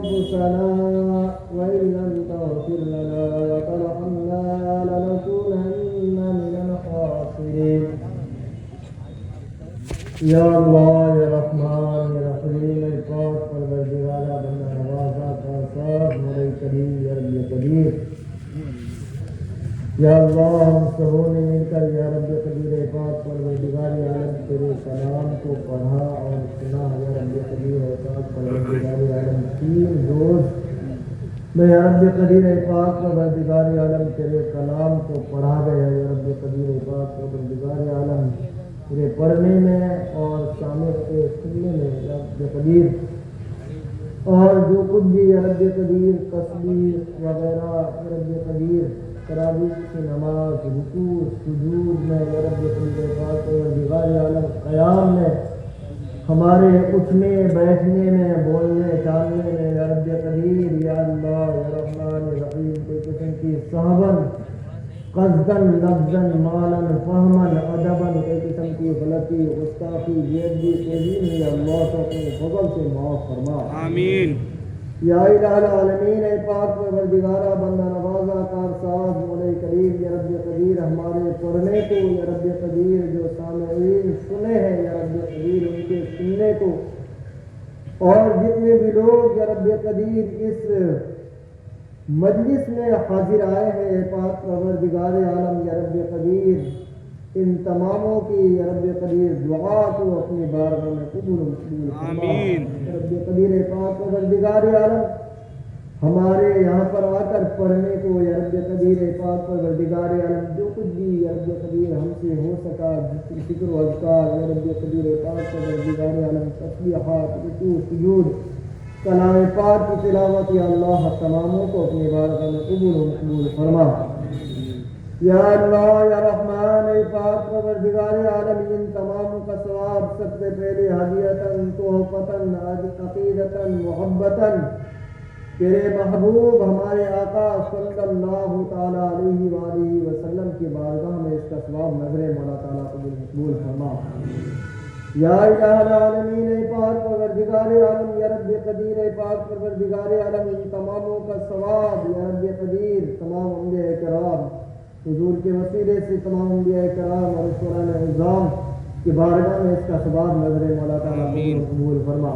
أنفسنا وإن لم تغفر لنا وترحمنا لنكونن من الخاسرين یا اللہ یا رحمان یا رحیم اے پاک پروردگارہ بندہ نوازہ کا صاحب مولا کریم یا رب قدیر یا اللہ ہم سبوں نے مل کر یا رب قدیر اے پاک پروردگار عالم تیرے کلام کو پڑھا اور سنا یا رب قدیر اے پاک پروردگار عالم 3 روز میں یا رب قدیر اے پاک پروردگار عالم تیرے کلام کو پڑھا گیا یا رب قدیر اے پاک پروردگار عالم تیرے پڑھنے میں اور سامع کے سننے میں یا رب قدیر اور جو کچھ بھی یا رب قدیر تسبیح وغیرہ یا رب قدیر تراویح کی نماز رکوع سجود میں یا رب قدیر پاک پروردگار عالم قیام میں ہمارے اٹھنے بیٹھنے میں بولنے چالنے میں یا رب قدیر یا اللہ یا رحمان یا رحیم کوئی قسم کی صحبن قصدن لفظن مالن فہمن ادبن کوئی قسم کی غلطی گستاخی بےادبی تہذیب یا اللہ کو اپنے فضل سے معاف فرما آمین یا الہ العالمین اے پاک پروردگارہ بندہ نوازہ کارساز مولا کریم یا رب قدیر ہمارے پڑھنے کو یا رب قدیر جو سامعین سنے ہیں یا رب قدیر ان کے سننے کو اور جتنے بھی لوگ یا رب قدیر اس مجلس میں حاضر آئے ہیں اے پاک پروردگار عالم یا رب قدیر ان تماموں کی یا رب قدیر دعا کو اپنی بارگاہ میں قبول فرما آمین یا رب قدیر اے پاک پروردگار عالم ہمارے یہاں پر آ کر پڑھنے کو یا رب قدیر اے پاک پروردگار عالم جو کچھ بھی یا رب قدیر ہم سے ہو سکا جس کی فکر و اذکار یا رب قدیر اے پاک پروردگار عالم تسبیحات رکوع سجود کلام پاک کی تلاوت یا اللہ تماموں کو اپنی بارگاہ میں قبول و مقبول فرما یا اللہ یا رحمان اے پاک پروردگار عالم ان تماموں کا ثواب سب سے پہلے ہدیتاً تحفتاً عقیدتاً محبتاً تیرے محبوب ہمارے آقا صلی اللہ تعالیٰ علیہ وآلہ وسلم کی بارگاہ میں اس کا ثواب نظر مولا تعالیٰ قبول مقبول فرما یا الہ العالمین اے پاک پروردگار عالم یا رب قدیر اے پاک پروردگار عالم ان تماموں کا ثواب یا رب قدیر تمام انبیاء کرام حضور کے وسیلے سے تمام انبیاء کرام اور قرآن اعظام کی بارگاہ میں اس کا ثواب نظر مولا تعالیٰ قبول فرما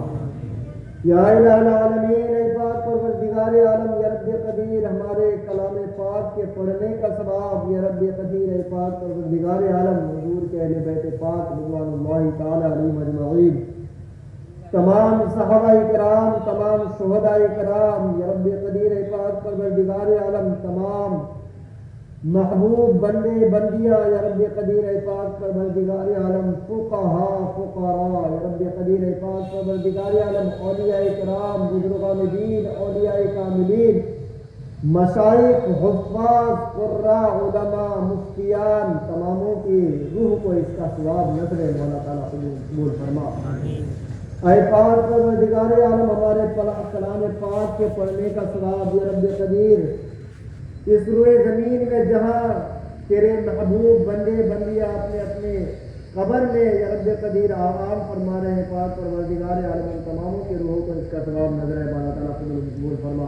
یا الہ العالمین اے پاک پروردگار عالم یا رب قدیر ہمارے کلام پاک کے پڑھنے کا ثواب یا رب قدیر اے پاک پروردگار عالم حضور کے اہل بیت پاک رضوان اللہ تعالی علیہم اجمعین تمام صحابہ کرام تمام شہداء کرام یا رب قدیر اے پاک پروردگار عالم تمام محبوب بندے بندیاں یا رب قدیر اے پاک پروردگار عالم فقہاء فقراء یا رب قدیر اے پاک پروردگار عالم اولیاء کرام بزرگان دین اولیاء کاملین مشائخ حفاظ قراء علماء مفتیان تماموں کی روح کو اس کا ثواب نظر مولا تعالیٰ قبول فرما اے پاک پروردگار عالم ہمارے کلام پاک کے پڑھنے کا ثواب یا رب قدیر اس روئے زمین میں جہاں تیرے محبوب بندے بندیاں اپنے اپنے قبر میں یا رب قدیر آرام فرما رہے ہیں پاک پروردگار عالم تماموں کے روحوں کو اس کا ثواب نظر ہے مولا تعالیٰ قبول مقبول فرما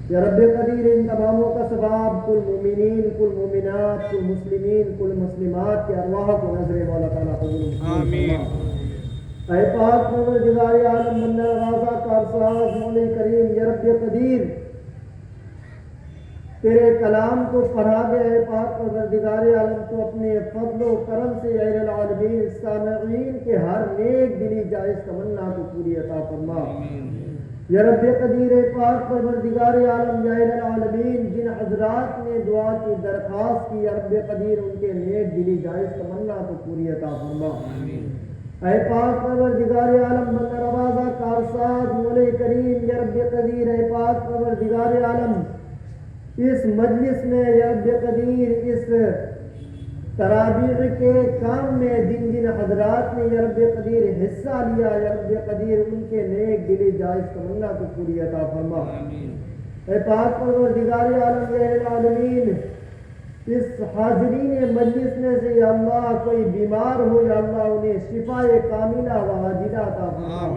یا رب قدیر ان تماموں کا ثواب کل مومنین کل مومنات کل مسلمین کل مسلمات کے ارواح کو نظر مولا تعالیٰ قبول مقبول فرما اے پاک پروردگار عالم بندہ نوازہ کارساز مولا کریم یا رب قدیر تیرے کلام کو پڑھا گیا ہے پاک پروردگار عالم تو اپنے فضل و کرم سے یا العالمین سامعین کے ہر نیک دلی جائز تمنا کو پوری عطا فرما یا رب قدیر پاک پروردگار عالم یا العالمین جن حضرات نے دعا کی درخواست کی یا رب قدیر ان کے نیک دلی جائز تمنا کو پوری عطا فرما اے پاک پروردگار عالم بندہ نوازہ کارساز مولا کریم یا رب قدیر اے پاک پروردگار عالم اس مجلس میں یا رب قدیر اس تراویح کے کام میں جن جن حضرات نے یا رب قدیر حصہ لیا یا رب قدیر ان کے نیک دلی جائز تمنا کو پوری عطا فرما اے پاک پروردگار عالم یا العالمین اس حاضرین مجلس میں سے یا اللہ کوئی بیمار ہو یا اللہ انہیں شفا کاملہ و عاجلہ عطا فرما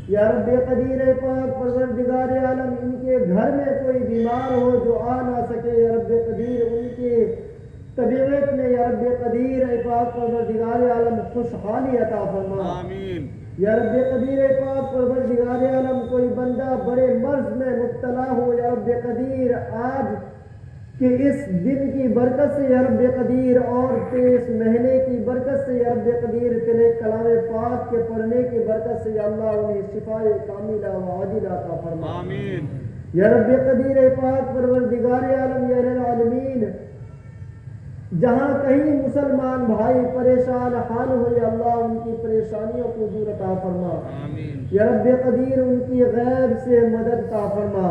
یا رب قدیر پاک پروردگار عالم ان کے گھر میں کوئی بیمار ہو جو آ نہ سکے یا رب قدیر ان کے طبیعت میں یا رب قدیر پاک پروردگار عالم خوشحالی عطا فرما آمین یا رب قدیر پاک پروردگار عالم کوئی بندہ بڑے مرض میں مبتلا ہو یا رب قدیر آج کہ اس دن کی برکت سے یا رب قدیر اور اس مہینے کی برکت سے یا رب قدیر تیرے کلام پاک کے پڑھنے کی برکت سے یا اللہ انہیں شفاء کاملہ و عاجلہ عطا فرما آمین یا رب قدیر پاک پروردگار عالم یا العالمین جہاں کہیں مسلمان بھائی پریشان حال ہو یا اللہ ان کی پریشانیوں کو دور عطا فرما آمین یا رب قدیر ان کی غیب سے مدد عطا فرما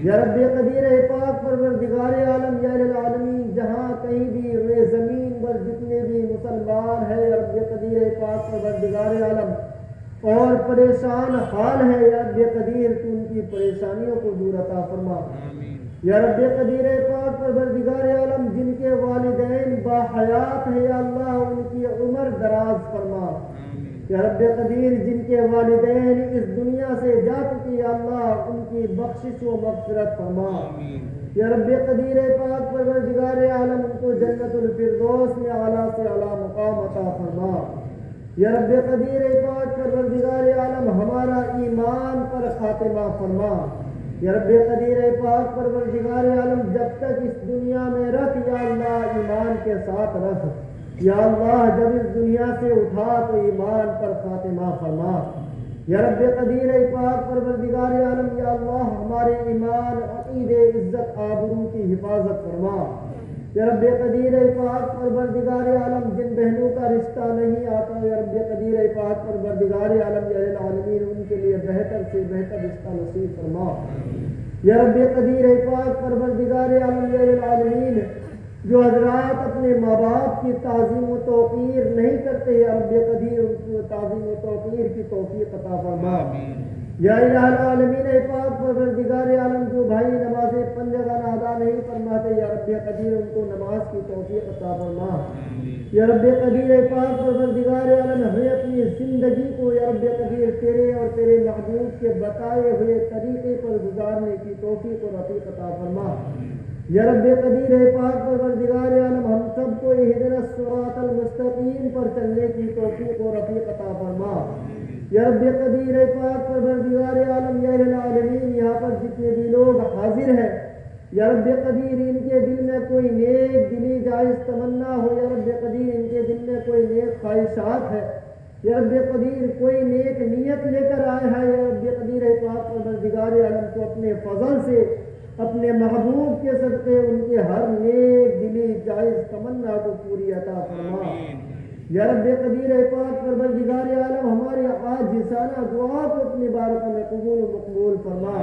یا رب قدیر پاک پروردگار عالم یا العالمین جہاں کہیں بھی روئے زمین پر جتنے بھی مسلمان ہیں یا رب قدیر پاک پروردگار عالم اور پریشان حال ہے یا رب قدیر تو ان کی پریشانیوں کو دور عطا فرما آمین یا رب قدیر پاک پروردگار عالم جن کے والدین باحیات ہے یا اللہ ان کی عمر دراز فرما یا رب قدیر جن کے والدین اس دنیا سے جا چکے یا اللہ ان کی بخشش و مغفرت فرما یا رب قدیر پاک پروردگار عالم ان کو جنت الفردوس میں اعلیٰ سے اعلیٰ مقام عطا فرما یا رب قدیر پاک پروردگار عالم ہمارا ایمان پر خاتمہ فرما یا رب قدیر پاک پروردگار عالم جب تک اس دنیا میں رکھ یا اللہ ایمان کے ساتھ رکھ یا اللہ جب اس دنیا سے اٹھا تو ایمان پر خاتمہ فرما یا رب قدیر پاک پروردگار عالم یا اللہ ہمارے ایمان عقیدے عزت آبرو کی حفاظت فرما یا رب قدیر پاک پروردگار عالم جن بہنوں کا رشتہ نہیں آتا یا رب قدیر پاک پروردگار عالم یا العالمین ان کے لیے بہتر سے بہتر رشتہ نصیب فرما یا رب قدیر پاک پروردگار عالم یا العالمین جو حضرات اپنے ماں باپ کی تعظیم و توقیر نہیں کرتے یا رب قدیر ان کی تعظیم و توقیر کی توفیق عطا فرما یا الہ العالمین پاک پروردگار عالم جو بھائی نماز پنجگانہ ادا نہیں فرماتے یا رب قدیر ان کو نماز کی توفیق عطا فرما یا رب قدیر پاک پروردگار عالم ہمیں اپنی زندگی کو یا رب قدیر تیرے اور تیرے محبوب کے بتائے ہوئے طریقے پر گزارنے کی توفیق و رفیق عطا فرما یا رب قدیر پاک پروردگار عالم ہم سب کو اہدنا الصراط المستقیم پر چلنے کی توفیق و رفیق عطا فرما یا رب قدیر پاک پروردگار عالم یا العالمین یہاں پر جتنے بھی لوگ حاضر ہیں یا رب قدیر ان کے دل میں کوئی نیک دلی جائز تمنا ہو یا رب قدیر ان کے دل میں کوئی نیک خواہشات ہے یا رب قدیر کوئی نیک نیت لے کر آئے ہیں یا رب قدیر پاک پروردگار عالم کو اپنے فضل سے اپنے محبوب کے صدقے ان کے ہر نیک دلی جائز تمنا کو پوری عطا فرما یا رب قدیر پاک پروردگار عالم ہمارے عاجزانہ دعا کو اپنی بارگاہ میں قبول و مقبول فرما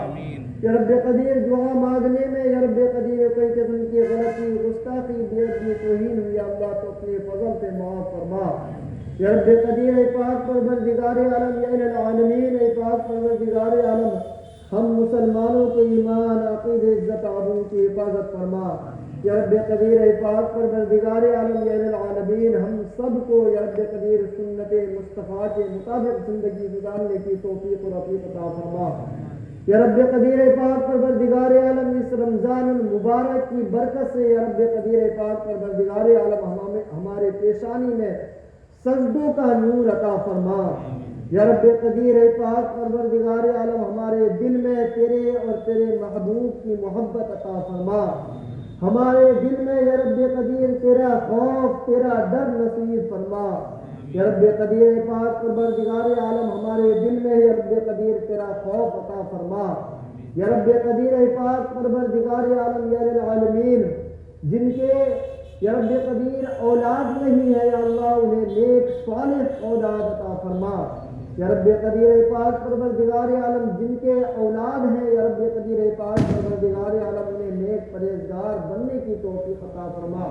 یا رب قدیر دعا مانگنے میں یا رب قدیر کوئی قسم کی غلطی گستاخی بے ادبی توہین ہوئی اللہ تو اپنے فضل سے معاف فرما یا رب قدیر پاک پروردگار عالم یا العالمین پاک پروردگار عالم ہم مسلمانوں کے ایمان عقیدے عزت آبرو کی حفاظت فرما یا رب قدیر پاک پروردگار عالم یا العالمین ہم سب کو یا رب قدیر سنت مصطفیٰ کے مطابق زندگی گزارنے کی توفیق و رفیق عطا فرما یا رب قدیر پاک پروردگار عالم اس رمضان المبارک کی برکت سے یا رب قدیر پاک پروردگار عالم ہمارے پیشانی میں سجدوں کا نور عطا فرما یا رب قدیر پاک پروردگار عالم ہمارے دل میں تیرے اور تیرے محبوب کی محبت عطا فرما ہمارے دل میں یا رب قدیر تیرا خوف تیرا ڈر نصیب فرما یا رب قدیر پاک پروردگار عالم ہمارے دل میں یا رب قدیر تیرا خوف عطا فرما یا رب قدیر پاک پروردگار عالم یا العالمین جن کے یا رب قدیر اولاد نہیں ہے یا اللہ انہیں نیک صالح اولاد عطا فرما یا رب قدیر پاک پروردگار عالم جن کے اولاد ہیں یا رب قدیر پاک پروردگار عالم انہیں نیک پرہیزگار بننے کی توفیق عطا فرما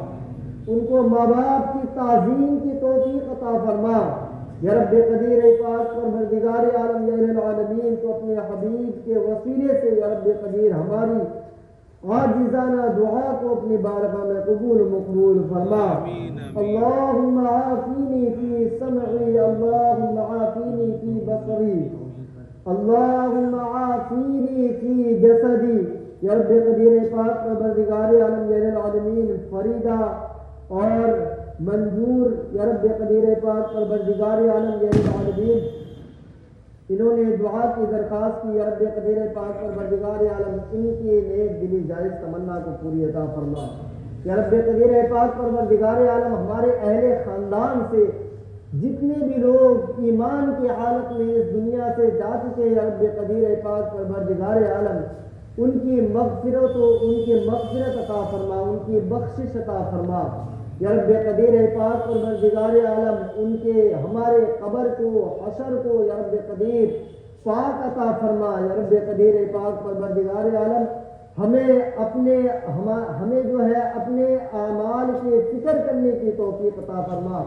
ان کو ماں باپ کی تعظیم کی توفیق عطا فرما یا رب قدیر پاک پروردگار عالم یا العالمین کو اپنے حبیب کے وسیلے سے یا رب قدیر ہماری عاجزانہ دعا کو اپنی بارگاہ میں قبول مقبول فرما اللہم عافینی فی سمعی اللہم عافینی فی بصری اللہم عافینی فی جسدی، یا رب قدیر پاک پروردگار عالم یا العالمین فریدہ اور منظور یا رب قدیر پاک پروردگار عالم یا العالمین انہوں نے دعا کی درخواست کی، یا رب قدیر پاک پروردگار عالم ان کی نیک دلی جائز تمنا کو پوری عطا فرما۔ یا رب قدیر پاک پروردگار عالم ہمارے اہل خاندان سے جتنے بھی لوگ ایمان کی حالت میں اس دنیا سے جا چکے، یا رب قدیر پاک پروردگار عالم ان کی مغفرت و ان کی مغفرت عطا فرما، ان کی بخشش عطا فرما۔ یا رب قدیر پاک پروردگار عالم ان کے ہمارے قبر کو حشر کو یا رب قدیر پاک عطا فرما۔ یا رب قدیر پاک پروردگار عالم ہمیں جو ہے اپنے اعمال کی فکر کرنے کی توفیق عطا فرما،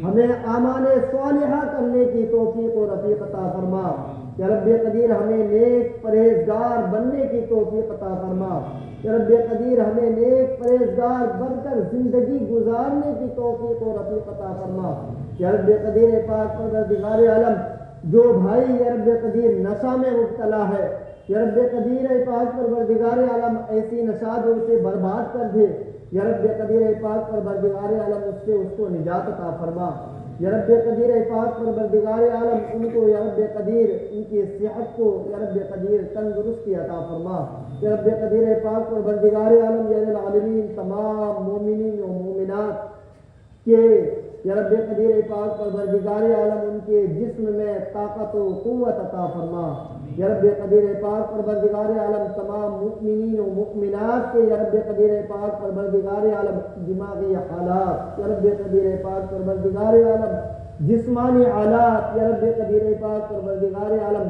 ہمیں اعمال صالحہ کرنے کی توفیق و رفیق عطا فرما۔ یا رب قدیر ہمیں نیک پرہیزگار بننے کی توفیق عطا فرما۔ یا رب قدیر ہمیں نیک پرہیزگار بن کر زندگی گزارنے کی توفیق و رفیق عطا فرما۔ یا رب قدیر پاک پروردگار عالم جو بھائی یا رب قدیر نشہ میں مبتلا ہے، یا رب قدیر پاک پروردگار عالم ایسی نشات ان سے برباد کر دے، یا رب قدیر پاک پروردگار عالم اس کو نجات عطا فرما۔ یا رب قدیر پاک پروردگار عالم ان کو یا رب قدیر ان کی صحت کو یا رب قدیر تندرستی عطا فرما۔ یا رب قدیر پاک پروردگار عالم یا العالمین تمام مومنین و مومنات کے یا رب قدیر پاک پروردگار عالم ان کے جسم میں طاقت و قوت عطا فرما۔ یا رب قدیر پاک پروردگار عالم تمام مؤمنین و مؤمنات کے یا رب قدیر پاک پروردگار عالم دماغی حالات یا رب قدیر پاک پروردگار عالم جسمانی حالات یا رب قدیر پاک پروردگار عالم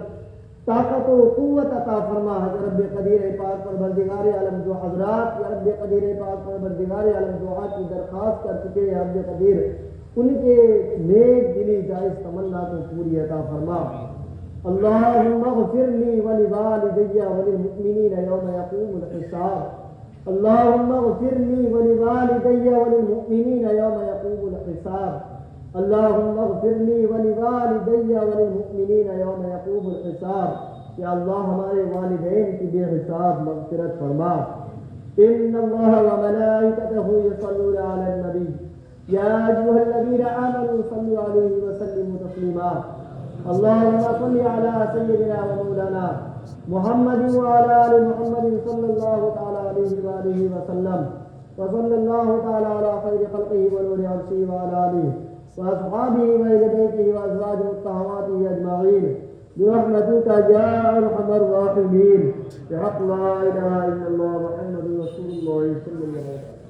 طاقت و قوت عطا فرما۔ یا رب قدیر پاک پروردگار عالم جو حضرات یا رب قدیر پاک پروردگار عالم دعا کی درخواست کر چکے یا رب قدیر ان کے نیک دلی جائز تمنا کو پوری عطا فرما۔ اللہم اغفر لی ولوالدی وللمؤمنین یوم یقوم الحساب۔ اللہم اغفر لی ولوالدی وللمؤمنین یوم یقوم الحساب۔ اللہم اغفر لی ولوالدی وللمؤمنین یوم یقوم الحساب۔ یا اللہ ہمارے والدین کی بے حساب مغفرت فرما۔ ان اللہ وملائکتہ یصلون علی النبی یا ایھا الذین آمنوا صلوا علیہ وسلموا تسلیما۔ اللهم صل على سيدنا ومولانا محمد وعلى آل محمد صلى الله تعالى عليه وآله وسلم، وصلى الله تعالى على خير خلقه ونور عرشه وعلى آله وأصحابه وأهل بيته وأزواجه الطاهرات أجمعين برحمتك يا أرحم الراحمين، بحق لا إله إلا الله محمد رسول الله صلى الله عليه وسلم۔